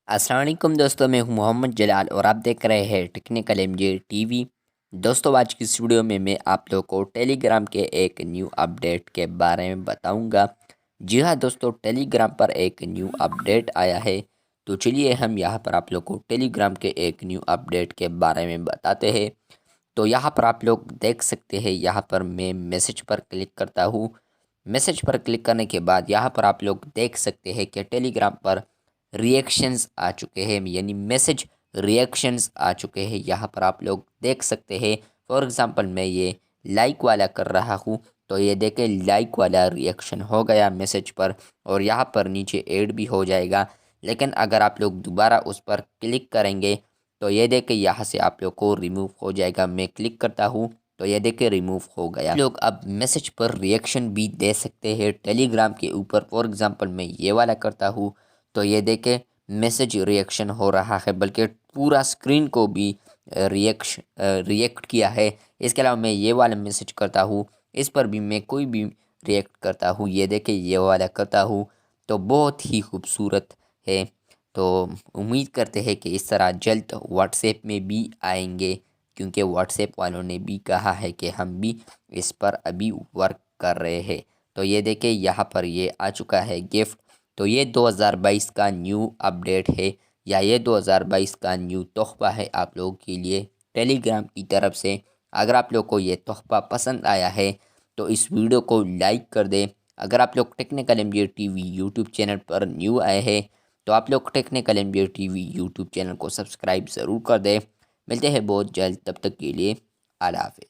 अस्सलाम वालेकुम दोस्तों, मैं हूं मोहम्मद जलाल और आप देख रहे हैं टेक्निकल एमजे टीवी। दोस्तों, आज की इस वीडियो में मैं आप लोगों को टेलीग्राम के एक न्यू अपडेट के बारे में बताऊंगा। जी हाँ दोस्तों, टेलीग्राम पर एक न्यू अपडेट आया है। तो चलिए हम यहां पर आप लोग को टेलीग्राम के एक न्यू अपडेट के बारे में बताते हैं। तो यहाँ पर आप लोग देख सकते हैं, यहाँ पर मैं मैसेज पर क्लिक करता हूँ। मैसेज पर क्लिक करने के बाद यहाँ पर आप लोग देख सकते हैं कि टेलीग्राम पर रिएक्शंस आ चुके हैं, यानी मैसेज रिएक्शंस आ चुके हैं। यहाँ पर आप लोग देख सकते हैं। फॉर एग्ज़ाम्पल मैं ये लाइक वाला कर रहा हूँ, तो ये देखें लाइक वाला रिएक्शन हो गया मैसेज पर, और यहाँ पर नीचे ऐड भी हो जाएगा। लेकिन अगर आप लोग दोबारा उस पर क्लिक करेंगे तो ये देखें यहाँ से आप लोग को रिमूव हो जाएगा। मैं क्लिक करता हूँ तो ये देखें रिमूव हो गया। लोग अब मैसेज पर रिएक्शन भी दे सकते हैं टेलीग्राम के ऊपर। फॉर एग्ज़ाम्पल मैं ये वाला करता हूँ तो ये देखें मैसेज रिएक्शन हो रहा है, बल्कि पूरा स्क्रीन को भी रिएक्ट किया है। इसके अलावा मैं ये वाला मैसेज करता हूँ, इस पर भी मैं कोई भी रिएक्ट करता हूँ, ये देखें ये वाला करता हूँ, तो बहुत ही खूबसूरत है। तो उम्मीद करते हैं कि इस तरह जल्द व्हाट्सएप में भी आएंगे, क्योंकि व्हाट्सएप वालों ने भी कहा है कि हम भी इस पर अभी वर्क कर रहे हैं। तो ये देखें यहाँ पर ये आ चुका है गिफ्ट। तो ये 2022 का न्यू अपडेट है, या ये 2022 का न्यू तोहफ़ा है आप लोगों के लिए टेलीग्राम की तरफ से। अगर आप लोग को ये तोहफ़ा पसंद आया है तो इस वीडियो को लाइक कर दें। अगर आप लोग technical MJ TV YouTube channel पर न्यू आए हैं तो आप लोग technical MJ TV YouTube channel को सब्सक्राइब ज़रूर कर दें। मिलते हैं बहुत जल्द, तब तक के लिए अल्लाह हाफ़िज़।